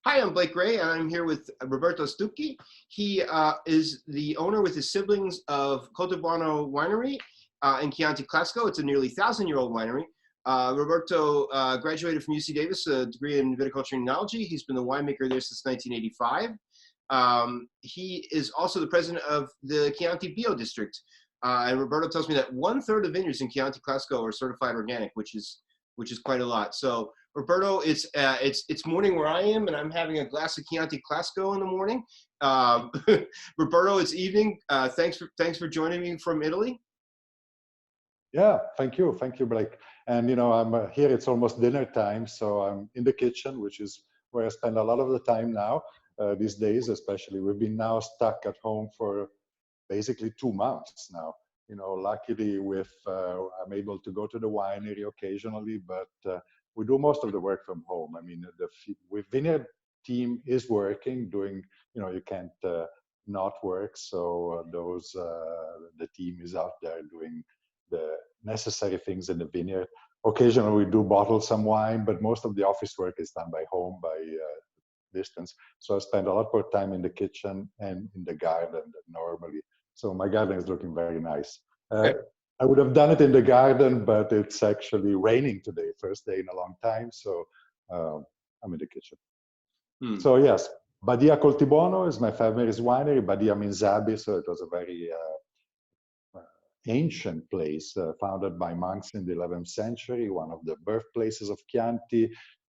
Hi, I'm Blake Gray, and I'm here with Roberto Stucchi. He is the owner with his siblings of Coltibuono Winery in Chianti Classico. It's a nearly 1,000-year-old winery. Roberto graduated from UC Davis, a degree in viticulture and enology. He's been the winemaker there since 1985. He is also the president of the Chianti Bio District. And Roberto tells me that 1/3 of vineyards in Chianti Classico are certified organic, which is quite a lot. So Roberto, it's morning where I am, and I'm having a glass of Chianti Classico in the morning. Roberto, it's evening. Thanks for joining me from Italy. Yeah, thank you, Blake. And I'm here. It's almost dinner time, so I'm in the kitchen, which is where I spend a lot of the time now these days. Especially, we've been now stuck at home for basically 2 months now. Luckily, I'm able to go to the winery occasionally, but we do most of the work from home. I mean, the vineyard team is working, doing. You can't not work, so the team is out there doing the necessary things in the vineyard. Occasionally, we do bottle some wine, but most of the office work is done by home, by distance. So I spend a lot more time in the kitchen and in the garden than normally. So my garden is looking very nice. I would have done it in the garden, but it's actually raining today, first day in a long time. So I'm in the kitchen. So yes, Badia Coltibuono is my family's winery. Badia means Abbey, so it was a very ancient place, founded by monks in the 11th century, one of the birthplaces of Chianti,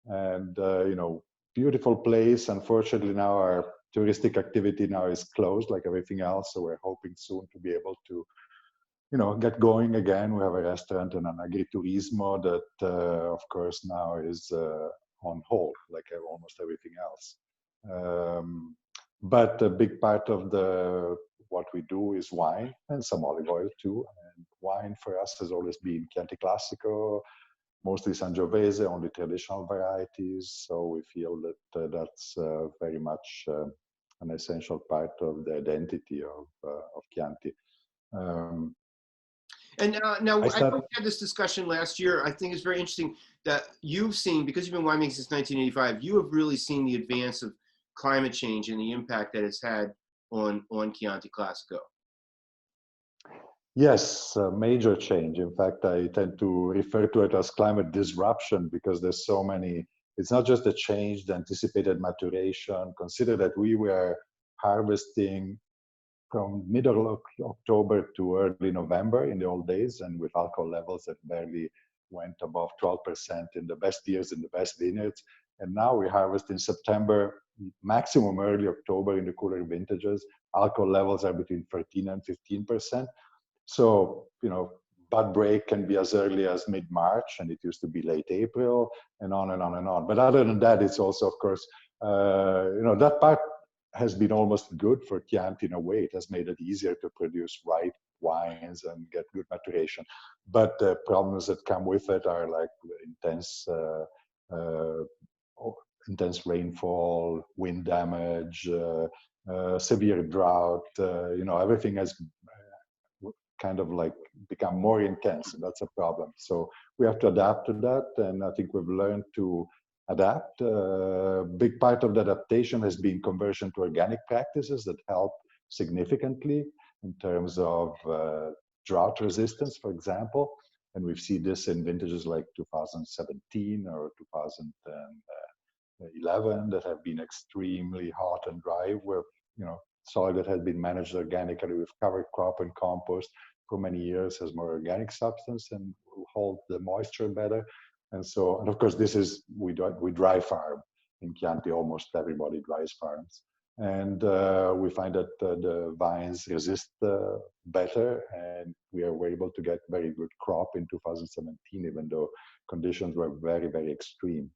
and beautiful place. Unfortunately, now our touristic activity now is closed, like everything else. So we're hoping soon to be able to, get going again. We have a restaurant and an agriturismo that, of course, now is on hold, like almost everything else. But a big part of what we do is wine and some olive oil too. And wine for us has always been Chianti Classico, mostly Sangiovese, only traditional varieties. So we feel that that's very much an essential part of the identity of Chianti. And now, I know we had this discussion last year. I think it's very interesting that you've seen, because you've been winemaking since 1985, you have really seen the advance of climate change and the impact that it's had on Chianti Classico. Yes, a major change. In fact, I tend to refer to it as climate disruption because there's so many. It's not just the change, the anticipated maturation. Consider that we were harvesting from middle of October to early November in the old days, and with alcohol levels that barely went above 12% in the best years in the best vineyards. And now we harvest in September, maximum early October in the cooler vintages. Alcohol levels are between 13 and 15%. So, bud break can be as early as mid-March, and it used to be late April, and on and on and on. But other than that, it's also, of course, that part has been almost good for Chianti in a way. It has made it easier to produce ripe wines and get good maturation. But the problems that come with it are like intense rainfall, wind damage, severe drought. Everything has kind of like become more intense, and that's a problem. So we have to adapt to that, and I think we've learned to adapt. Big part of the adaptation has been conversion to organic practices that help significantly in terms of drought resistance, for example. And we've seen this in vintages like 2017 or 2011 that have been extremely hot and dry, where soil that has been managed organically with cover crop and compost for many years has more organic substance and will hold the moisture better. And so, and of course, we dry farm in Chianti. Almost everybody dries farms, and we find that the vines resist better, and we were able to get very good crop in 2017, even though conditions were very, very extreme.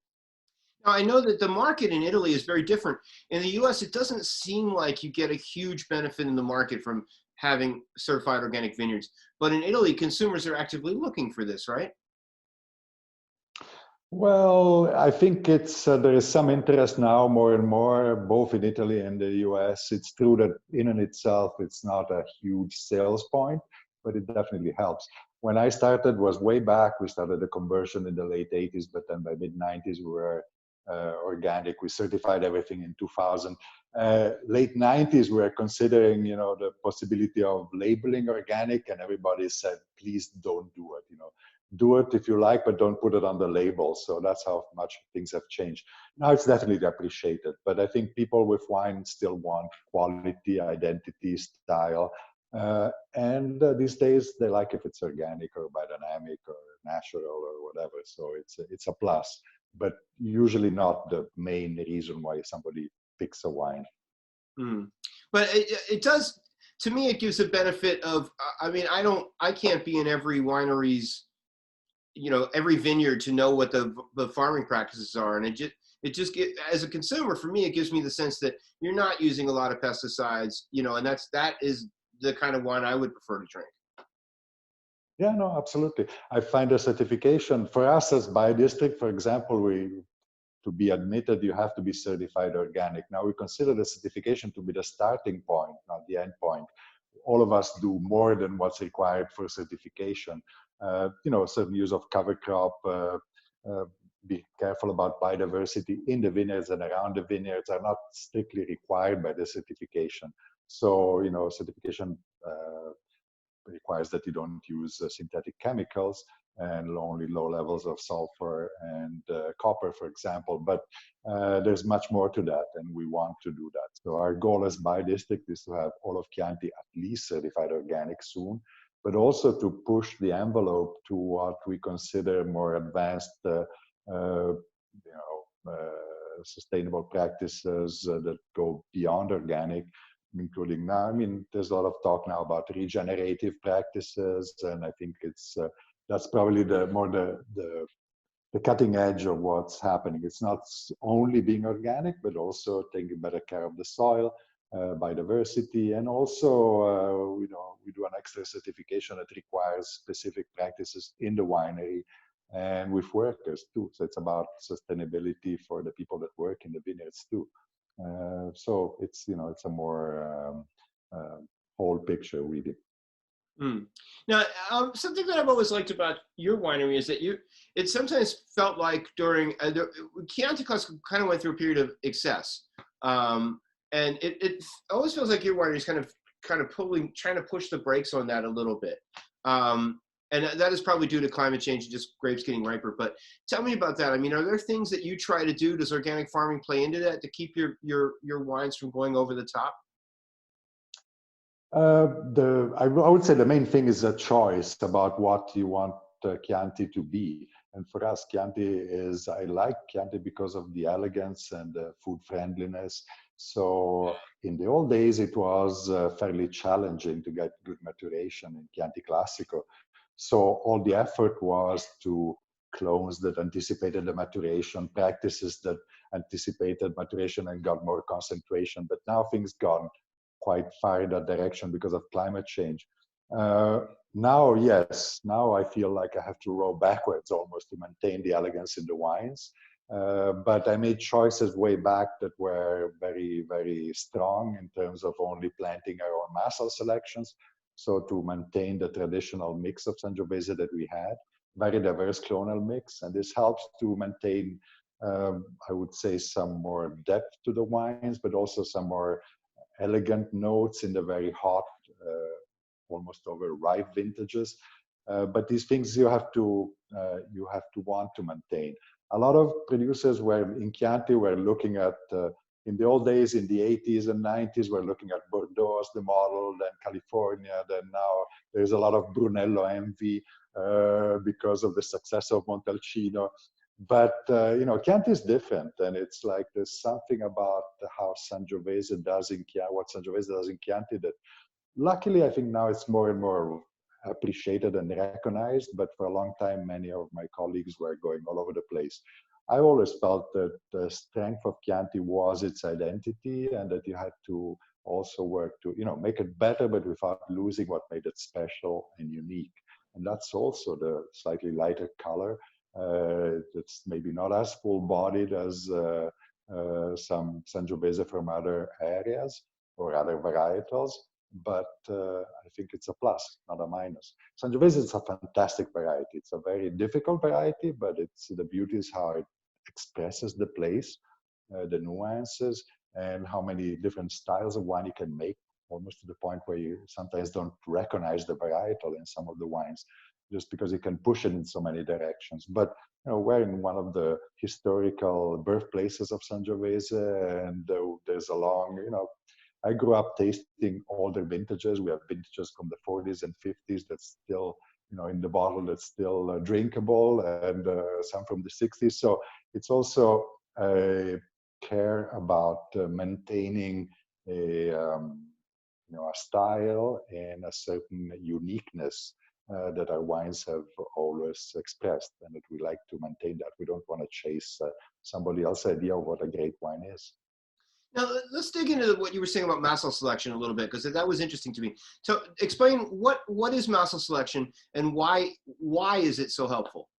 Now, I know that the market in Italy is very different. In the US, it doesn't seem like you get a huge benefit in the market from having certified organic vineyards. But in Italy, consumers are actively looking for this, right? Well, I think there is some interest now more and more, both in Italy and the US. It's true that in and itself, it's not a huge sales point, but it definitely helps. When I started was way back. We started the conversion in the late 80s, but then by mid 90s, we were organic. We certified everything in 2000. Late 90s, we were considering, the possibility of labeling organic, and everybody said, please don't do it. Do it if you like, but don't put it on the label. So that's how much things have changed. Now it's definitely appreciated, but I think people with wine still want quality, identity, style. And these days they like if it's organic or biodynamic or natural or whatever. So it's a plus, but usually not the main reason why somebody picks a wine. Mm. But it does, to me, it gives a benefit of, I mean, I can't be in every winery's, every vineyard to know what the farming practices are. And as a consumer, for me, it gives me the sense that you're not using a lot of pesticides, and that is the kind of wine I would prefer to drink. Yeah, no, absolutely. I find a certification for us as Biodistrict, for example, to be admitted, you have to be certified organic. Now we consider the certification to be the starting point, not the end point. All of us do more than what's required for certification. Certain use of cover crop, be careful about biodiversity in the vineyards and around the vineyards are not strictly required by the certification. So, certification requires that you don't use synthetic chemicals and only low levels of sulfur and copper, for example. But there's much more to that, and we want to do that. So our goal as Biodistrict is to have all of Chianti at least certified organic soon, but also to push the envelope to what we consider more advanced, sustainable practices that go beyond organic, including now, there's a lot of talk now about regenerative practices, and I think that's probably the cutting edge of what's happening. It's not only being organic, but also taking better care of the soil, biodiversity, and also we do an extra certification that requires specific practices in the winery and with workers too. So it's about sustainability for the people that work in the vineyards too. So it's a more whole picture really. Mm. Now, something that I've always liked about your winery is that it sometimes felt like during Chianti Classico kind of went through a period of excess, and it always feels like your winery is kind of trying to push the brakes on that a little bit. And that is probably due to climate change and just grapes getting riper. But tell me about that. I mean, are there things that you try to do? Does organic farming play into that to keep your wines from going over the top? I would say the main thing is a choice about what you want Chianti to be. And for us, I like Chianti because of the elegance and the food friendliness. So in the old days, it was fairly challenging to get good maturation in Chianti Classico. So all the effort was to clones that anticipated the maturation, practices that anticipated maturation and got more concentration. But now things gone quite far in that direction because of climate change. Now I feel like I have to row backwards almost to maintain the elegance in the wines. But I made choices way back that were very, very strong in terms of only planting our own massal selections. So to maintain the traditional mix of Sangiovese that we had, very diverse clonal mix. And this helps to maintain, I would say, some more depth to the wines, but also some more elegant notes in the very hot, almost overripe vintages. But these things you have to want to maintain. A lot of producers in Chianti were looking at, in the old days, in the 80s and 90s, we're looking at Bordeaux as the model, then California, then now there's a lot of Brunello envy because of the success of Montalcino. But Chianti is different, and it's like there's something about how Sangiovese does in Chianti, what Sangiovese does in Chianti, that luckily I think now it's more and more appreciated and recognized. But for a long time, many of my colleagues were going all over the place. I always felt that the strength of Chianti was its identity, and that you had to also work to make it better, but without losing what made it special and unique. And that's also the slightly lighter color. It's maybe not as full-bodied as some Sangiovese from other areas or other varietals, but I think it's a plus, not a minus. Sangiovese is a fantastic variety. It's a very difficult variety, but the beauty is how it expresses the place, the nuances, and how many different styles of wine you can make, almost to the point where you sometimes don't recognize the varietal in some of the wines, just because you can push it in so many directions. But we're in one of the historical birthplaces of Sangiovese, and there's a long, I grew up tasting older vintages. We have vintages from the 40s and 50s that's still, in the bottle that's still drinkable, and some from the 60s. So it's also a care about maintaining a style and a certain uniqueness that our wines have always expressed, and that we like to maintain that. We don't want to chase somebody else's idea of what a great wine is. Now, let's dig into what you were saying about massal selection a little bit, because that was interesting to me. So explain what is massal selection, and why is it so helpful?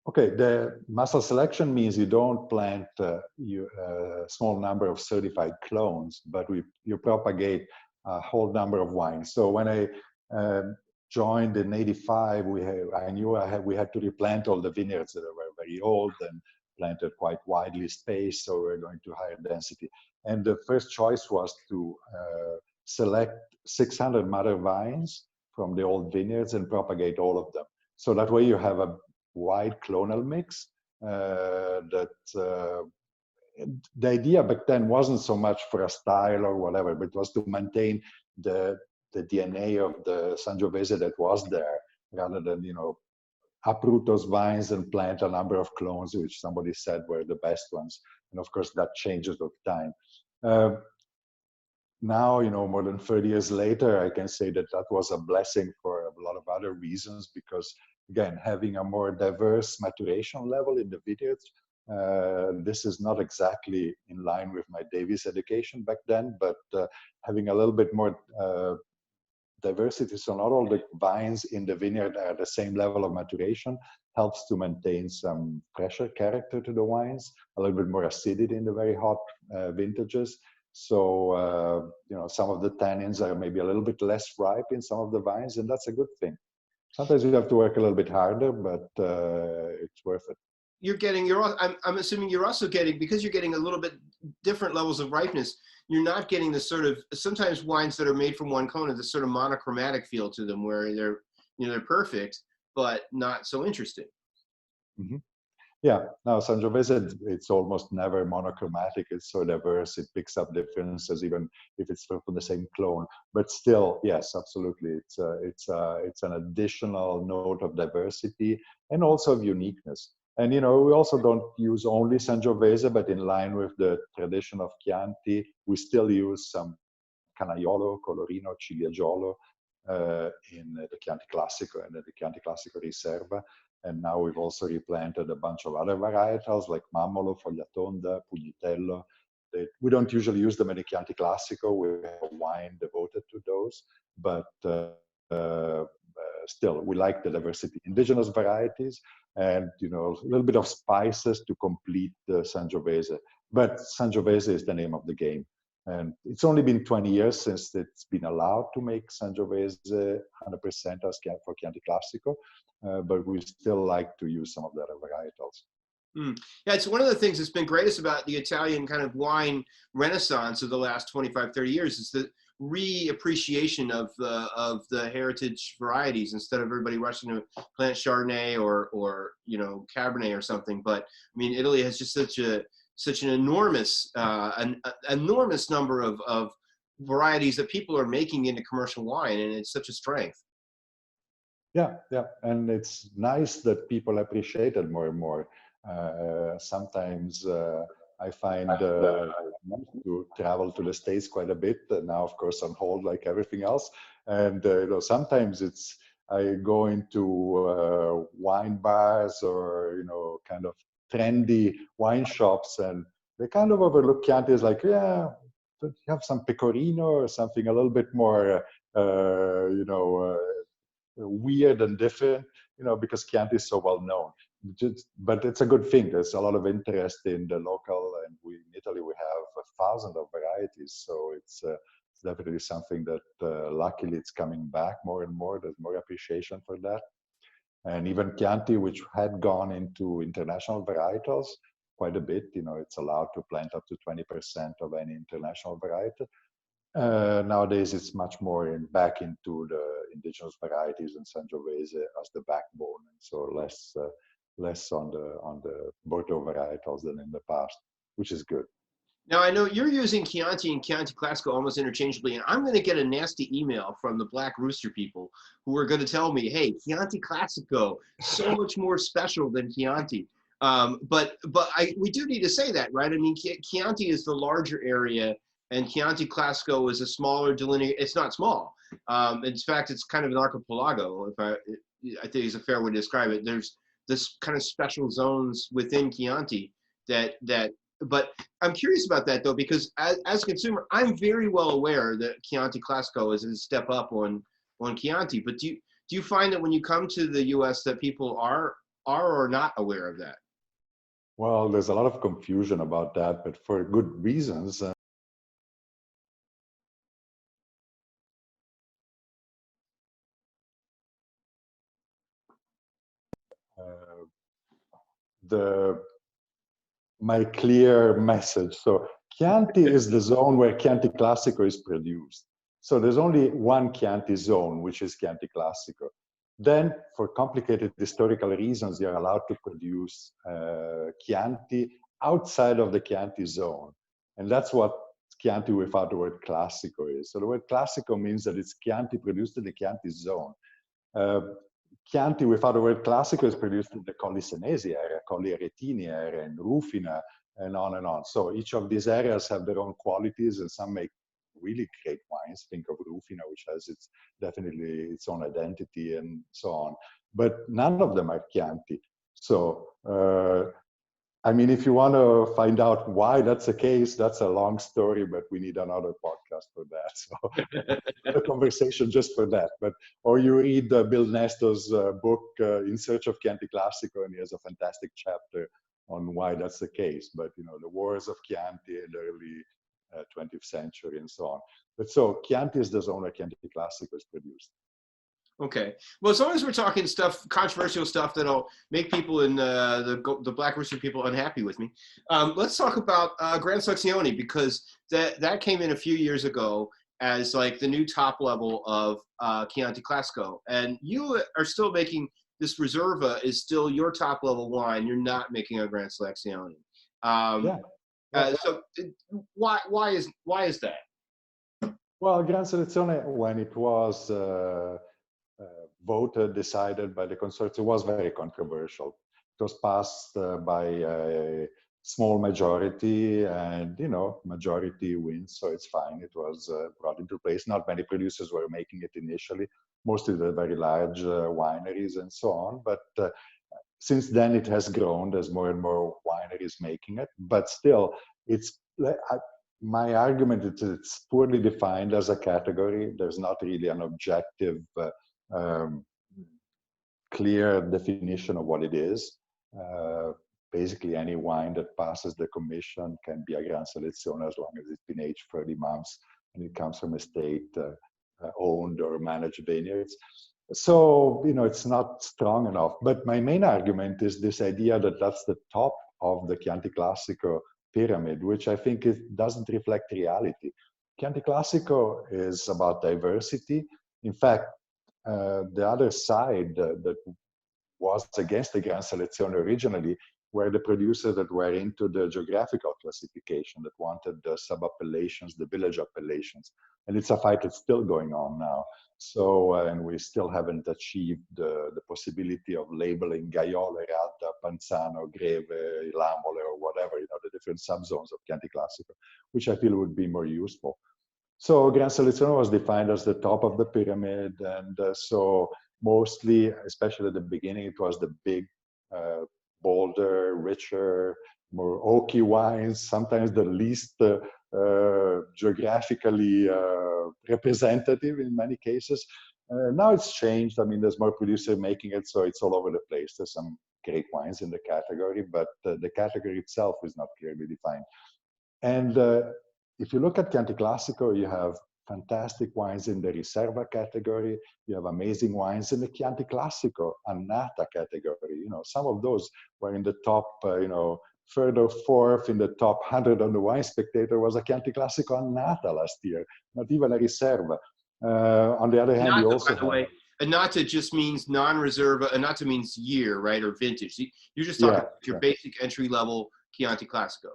Okay, the massal selection means you don't plant a small number of certified clones, but you propagate a whole number of wines. So when I joined in '85, I knew we had to replant all the vineyards that were very old and planted quite widely spaced, so we're going to higher density. And the first choice was to select 600 mother vines from the old vineyards and propagate all of them. So that way you have a wide clonal mix. The idea back then wasn't so much for a style or whatever, but it was to maintain the DNA of the Sangiovese that was there, rather than uproot those vines and plant a number of clones, which somebody said were the best ones. And of course, that changes with time. Now, more than 30 years later, I can say that that was a blessing for a lot of other reasons, because, again, having a more diverse maturation level in the vineyards, this is not exactly in line with my Davies education back then, but having a little bit more diversity, so not all the vines in the vineyard are the same level of maturation, helps to maintain some fresher character to the wines, a little bit more acidity in the very hot vintages. So, some of the tannins are maybe a little bit less ripe in some of the vines, and that's a good thing. Sometimes you have to work a little bit harder, but it's worth it. I'm assuming you're also getting, because you're getting a little bit different levels of ripeness, you're not getting the sort of, sometimes wines that are made from one clone have this sort of monochromatic feel to them, where they're perfect, but not so interesting. Mm-hmm. Yeah, now Sangiovese, it's almost never monochromatic. It's so diverse, it picks up differences, even if it's from the same clone. But still, yes, absolutely, it's an additional note of diversity and also of uniqueness. And we also don't use only Sangiovese, but in line with the tradition of Chianti, we still use some Canaiolo, Colorino, Cilieggiolo in the Chianti Classico and the Chianti Classico Riserva. And now we've also replanted a bunch of other varietals like Mammolo, Fogliatonda, Pugnitello. We don't usually use them in the Chianti Classico. We have a wine devoted to those, but still, we like the diversity. Indigenous varieties and, a little bit of spices to complete the Sangiovese. But Sangiovese is the name of the game. And it's only been 20 years since it's been allowed to make Sangiovese 100% as for Chianti Classico, but we still like to use some of the other varietals. Yeah, it's one of the things that's been greatest about the Italian kind of wine renaissance of the last 25, 30 years is the reappreciation of the heritage varieties, instead of everybody rushing to plant Chardonnay or Cabernet or something. But I mean, Italy has just such an enormous enormous number of varieties that people are making into commercial wine, and it's such a strength. Yeah, and it's nice that people appreciate it more and more. Sometimes I find I used to travel to the States quite a bit, now of course on hold like everything else. And sometimes I go into wine bars or kind of trendy wine shops, and they kind of overlook Chianti as like, yeah, you have some Pecorino or something a little bit more weird and different, because Chianti is so well known. But it's a good thing. There's a lot of interest in the local, and in Italy we have 1,000 of varieties, so it's definitely something that luckily it's coming back more and more. There's more appreciation for that. And even Chianti, which had gone into international varietals quite a bit, it's allowed to plant up to 20% of any international variety. Nowadays, it's much more back into the indigenous varieties and Sangiovese as the backbone, and so less on the Bordeaux varietals than in the past, which is good. Now, I know you're using Chianti and Chianti Classico almost interchangeably, and I'm going to get a nasty email from the Black Rooster people who are going to tell me, hey, Chianti Classico, so much more special than Chianti. But we do need to say that, right? I mean, Chianti is the larger area, and Chianti Classico is a smaller delineation. It's not small. In fact, it's kind of an archipelago, if I think is a fair way to describe it. There's this kind of special zones within Chianti but I'm curious about that though, because as a consumer, I'm very well aware that Chianti Classico is a step up on Chianti. But do you find that when you come to the U.S. that people are or not aware of that? Well, there's a lot of confusion about that, but for good reasons. My clear message. So Chianti is the zone where Chianti Classico is produced. So there's only one Chianti zone, which is Chianti Classico. Then, for complicated historical reasons, you're allowed to produce Chianti outside of the Chianti zone. And that's what Chianti without the word Classico is. So the word Classico means that it's Chianti produced in the Chianti zone. Chianti without the word Classico is produced in the Colli Senesi area, Colli Aretini area, and Rufina, and on and on. So each of these areas have their own qualities, and some make really great wines. Think of Rufina, which has definitely its own identity and so on. But none of them are Chianti. So I mean, if you want to find out why that's the case, that's a long story, but we need another podcast for that. So a conversation just for that. Or you read Bill Nestor's book, In Search of Chianti Classico, and he has a fantastic chapter on why that's the case. But, the wars of Chianti in the early 20th century and so on. But so Chianti is the zone where Chianti Classico is produced. Okay. Well, as long as we're talking controversial stuff that'll make people in the Black Rooster people unhappy with me, let's talk about Gran Selezione, because that came in a few years ago as like the new top level of Chianti Classico, and you are still making this Reserva is still your top level wine. You're not making a Gran Selezione. So why is that? Well, Gran Selezione, when it was voted, decided by the consortium, was very controversial. It was passed by a small majority, and majority wins, so it's fine. It was brought into place. Not many producers were making it initially, mostly the very large wineries and so on. But since then, it has grown. There's more and more wineries making it, but still, my argument is it's poorly defined as a category. There's not really an objective, clear definition of what it is. Basically, any wine that passes the commission can be a Gran Selezione as long as it's been aged 30 months and it comes from a state-owned or managed vineyards. So, it's not strong enough. But my main argument is this idea that that's the top of the Chianti Classico pyramid, which I think doesn't reflect reality. Chianti Classico is about diversity. In fact, the other side that was against the Gran Selezione originally were the producers that were into the geographical classification, that wanted the sub-appellations, the village appellations. And it's a fight that's still going on now. So, and we still haven't achieved the possibility of labeling Gaiolo, Errata, Panzano, Greve, Lamole, or whatever, the different subzones of Chianti Classico, which I feel would be more useful. So Gran Selezione was defined as the top of the pyramid, and so mostly, especially at the beginning, it was the big, bolder, richer, more oaky wines, sometimes the least geographically representative in many cases. Now it's changed. I mean, there's more producers making it, so it's all over the place. There's some great wines in the category, but the category itself is not clearly defined. And if you look at Chianti Classico, you have fantastic wines in the Riserva category. You have amazing wines in the Chianti Classico, Annata category. You know, some of those were in the top, you know, third or fourth in the top 100 on the Wine Spectator was a Chianti Classico Annata last year, not even a Riserva. On the other hand, you Annata, also by the have, way, Annata just means non-reserva. Annata means year, right, or vintage. You're just talking yeah, about your yeah, basic entry level Chianti Classico.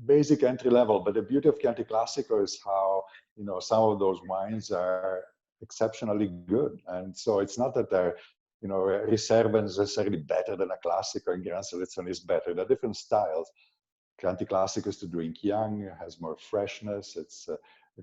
basic entry level. But the beauty of Chianti Classico is how, you know, some of those wines are exceptionally good. And so it's not that they're, you know, Riserva is necessarily better than a Classico and Gran Selezione is better. They're different styles. Chianti Classico is to drink young, has more freshness. It's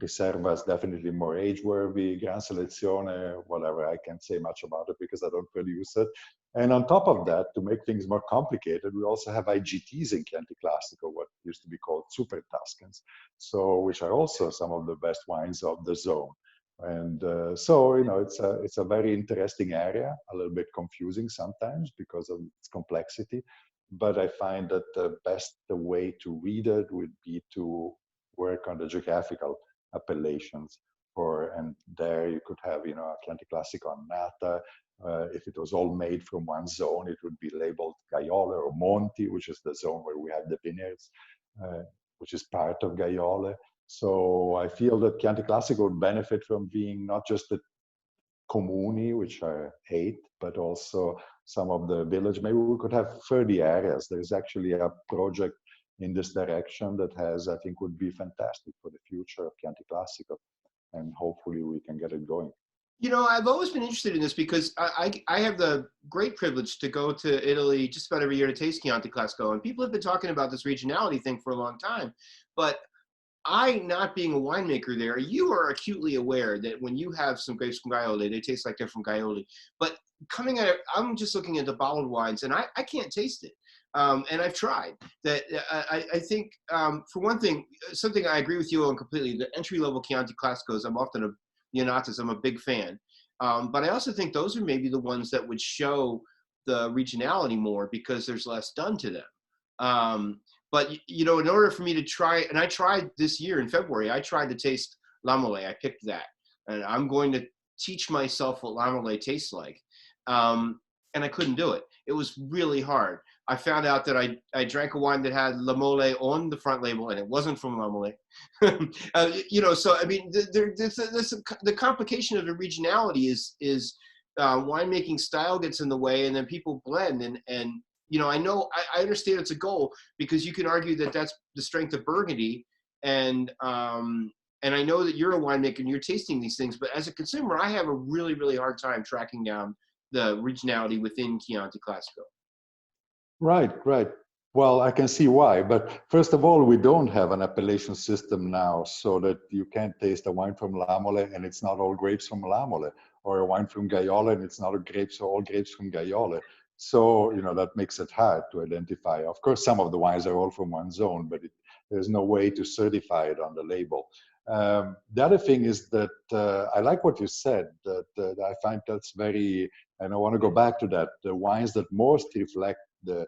Riserva is definitely more age-worthy. Gran Selezione, whatever, I can't say much about it because I don't produce it. And on top of that, to make things more complicated, we also have IGTs in Chianti Classico, what used to be called Super Tuscans, so which are also some of the best wines of the zone. And so, you know, it's a very interesting area, a little bit confusing sometimes because of its complexity. But I find that the best way to read it would be to work on the geographical appellations for, and there you could have, you know, Chianti Classico Annata. If it was all made from one zone, it would be labeled Gaiole or Monti, which is the zone where we have the vineyards, uh, which is part of Gaiole. So I feel that Chianti Classico would benefit from being not just the comuni, which are 8, but also some of the village. Maybe we could have 30 areas. There's actually a project in this direction that has, I think, would be fantastic for the future of Chianti Classico. And hopefully we can get it going. You know, I've always been interested in this because I have the great privilege to go to Italy just about every year to taste Chianti Classico. And people have been talking about this regionality thing for a long time. But I, not being a winemaker there, you are acutely aware that when you have some grapes from Gaiole, they taste like they're from Gaiole. But coming at it, I'm just looking at the bottled wines, and I can't taste it. And I've tried. That I think, for one thing, something I agree with you on completely, the entry-level Chianti Classicos, I'm often the Annatas, I'm a big fan. But I also think those are maybe the ones that would show the regionality more because there's less done to them. But you know, in order for me to try, and I tried this year in February, I tried to taste Lamole. I picked that, and I'm going to teach myself what Lamole tastes like. And I couldn't do it. It was really hard. I found out that I drank a wine that had Lamole on the front label, and it wasn't from Lamole. You know, so I mean, the complication of the regionality is winemaking style gets in the way, and then people blend, and you know, I understand it's a goal because you can argue that that's the strength of Burgundy, and I know that you're a winemaker and you're tasting these things, but as a consumer, I have a really, really hard time tracking down the regionality within Chianti Classico. Right, right. Well, I can see why. But first of all, we don't have an appellation system now, so that you can't taste a wine from Lamole and it's not all grapes from Lamole, or a wine from Gaiole and it's not all grapes from Gaiole. So, you know, that makes it hard to identify. Of course, some of the wines are all from one zone, but there's no way to certify it on the label. The other thing is that I like what you said, that I find that's very, and I want to go back to that, the wines that most reflect the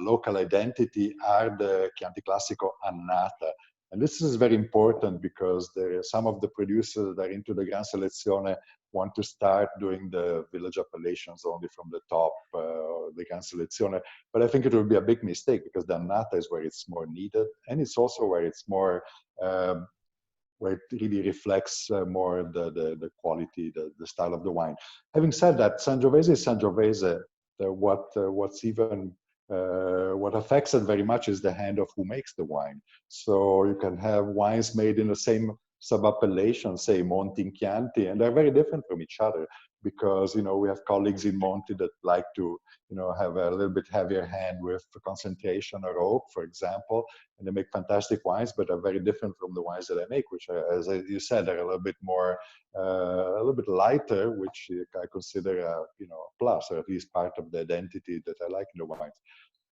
local identity are the Chianti Classico Annata. And this is very important because there are some of the producers that are into the Gran Selezione want to start doing the village appellations only from the top, the Gran Selezione. But I think it would be a big mistake because the Annata is where it's more needed. And it's also where it's more, where it really reflects more the quality, the style of the wine. Having said that, Sangiovese is Sangiovese. What's even what affects it very much is the hand of who makes the wine. So you can have wines made in the same sub-appellation, say Monti and Chianti, and they're very different from each other because, you know, we have colleagues in Monti that like to, you know, have a little bit heavier hand with concentration or oak, for example, and they make fantastic wines, but are very different from the wines that I make, which are, as you said, are a little bit more, a little bit lighter, which I consider a, you know, a plus, or at least part of the identity that I like in the wines.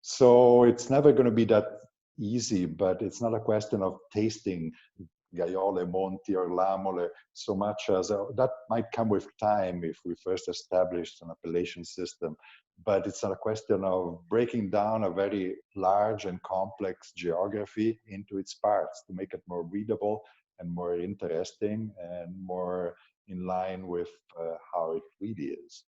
So it's never going to be that easy, but it's not a question of tasting Gaiole, Monti, or Lamole so much as that might come with time if we first established an appellation system. But it's not a question of breaking down a very large and complex geography into its parts to make it more readable and more interesting and more in line with how it really is.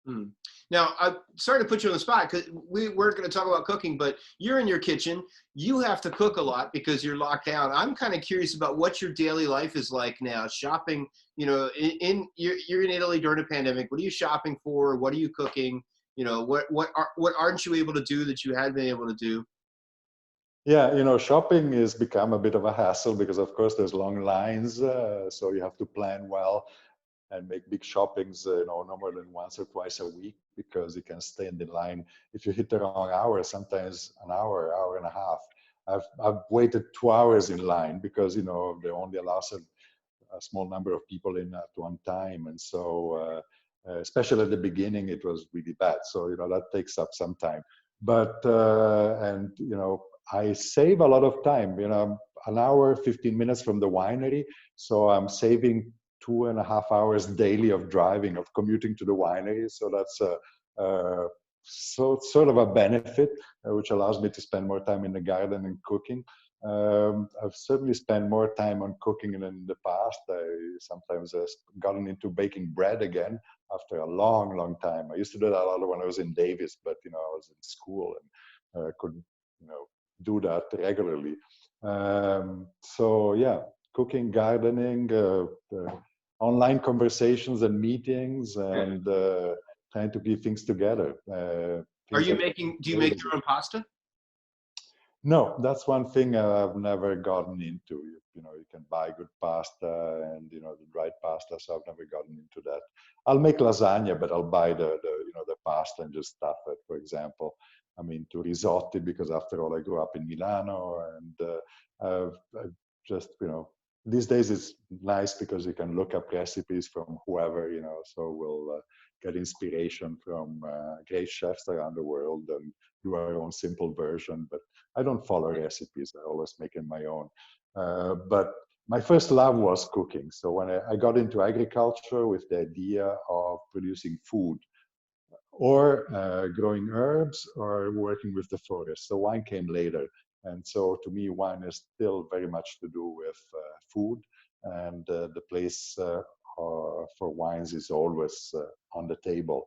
Hmm. Now, I'm sorry to put you on the spot because we weren't going to talk about cooking, but you're in your kitchen. You have to cook a lot because you're locked down. I'm kind of curious about what your daily life is like now. Shopping, you know, you're in Italy during a pandemic. What are you shopping for? What are you cooking? You know, what aren't you able to do that you had been able to do? Yeah, shopping has become a bit of a hassle because, of course, there's long lines, so you have to plan well and make big shoppings, no more than once or twice a week because you can stay in the line if you hit the wrong hour, sometimes an hour, hour and a half. I've waited 2 hours in line because, they only allow a small number of people in at one time. And so, especially at the beginning, it was really bad. So, that takes up some time. But, I save a lot of time, an hour, 15 minutes from the winery. So I'm saving 2.5 hours daily of driving, of commuting to the winery. So that's sort of a benefit, which allows me to spend more time in the garden and cooking. I've certainly spent more time on cooking than in the past. I sometimes gotten into baking bread again after a long, long time. I used to do that a lot when I was in Davis, but I was in school and couldn't, do that regularly. So yeah, cooking, gardening, online conversations and meetings, and trying to keep things together. Are Things you that making? Do you make your own pasta? No, that's one thing I've never gotten into. You can buy good pasta and the dried pasta, so I've never gotten into that. I'll make lasagna, but I'll buy the pasta and just stuff it. For example, I'm into risotto because after all, I grew up in Milano, and I've just these days it's nice because you can look up recipes from whoever so we'll get inspiration from great chefs around the world and do our own simple version. But I don't follow recipes. I always make it my own. But my first love was cooking. So when I got into agriculture with the idea of producing food or growing herbs or working with the forest. So wine came later. And so to me, wine is still very much to do with food. And the place for wines is always on the table,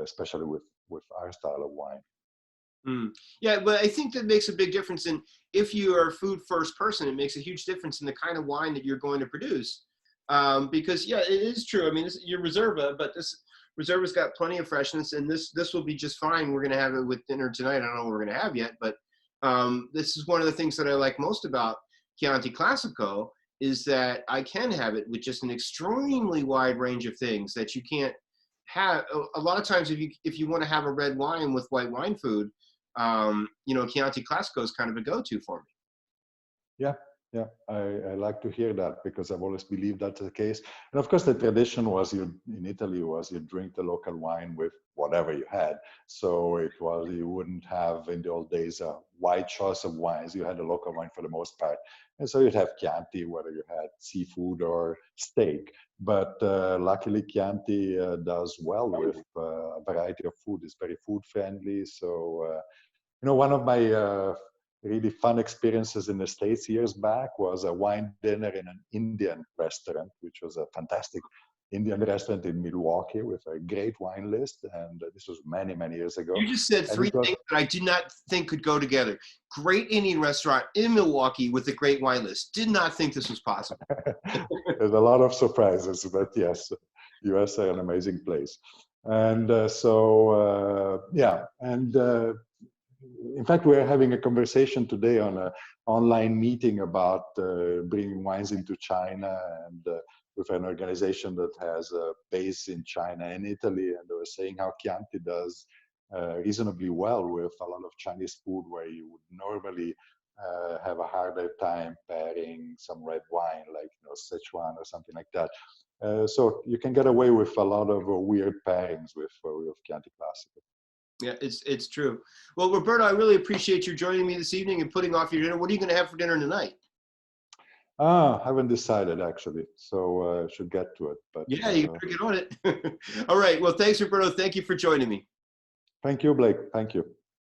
especially with our style of wine. Mm. Yeah, but I think that makes a big difference in if you are a food first person, it makes a huge difference in the kind of wine that you're going to produce. Because yeah, it is true. I mean, your Reserva, but this Reserva's got plenty of freshness, and this will be just fine. We're going to have it with dinner tonight. I don't know what we're going to have yet, but this is one of the things that I like most about Chianti Classico is that I can have it with just an extremely wide range of things that you can't have. A lot of times, if you want to have a red wine with white wine food, Chianti Classico is kind of a go-to for me. Yeah, yeah, I like to hear that because I've always believed that's the case. And of course, the tradition was in Italy was you drink the local wine with whatever you had. So it was you wouldn't have in the old days a wide choice of wines. You had a local wine for the most part, and so you'd have Chianti whether you had seafood or steak. But luckily, Chianti does well with a variety of food. It's very food friendly. So one of my really fun experiences in the States years back was a wine dinner in an Indian restaurant, which was a fantastic Indian restaurant in Milwaukee with a great wine list. And this was many, many years ago. You just said And three it was, things that I did not think could go together. Great Indian restaurant in Milwaukee with a great wine list. Did not think this was possible. there's a lot of surprises, but yes, US are an amazing place. And yeah, and in fact, we're having a conversation today on an online meeting about bringing wines into China and with an organization that has a base in China and Italy. And they were saying how Chianti does reasonably well with a lot of Chinese food where you would normally have a harder time pairing some red wine like Sichuan or something like that. So you can get away with a lot of weird pairings with Chianti Classico. Yeah, it's true. Well, Roberto, I really appreciate you joining me this evening and putting off your dinner. What are you going to have for dinner tonight? I haven't decided actually, so I should get to it. But Yeah, you better get on it. All right. Well, thanks, Roberto. Thank you for joining me. thank you, Blake. Thank you.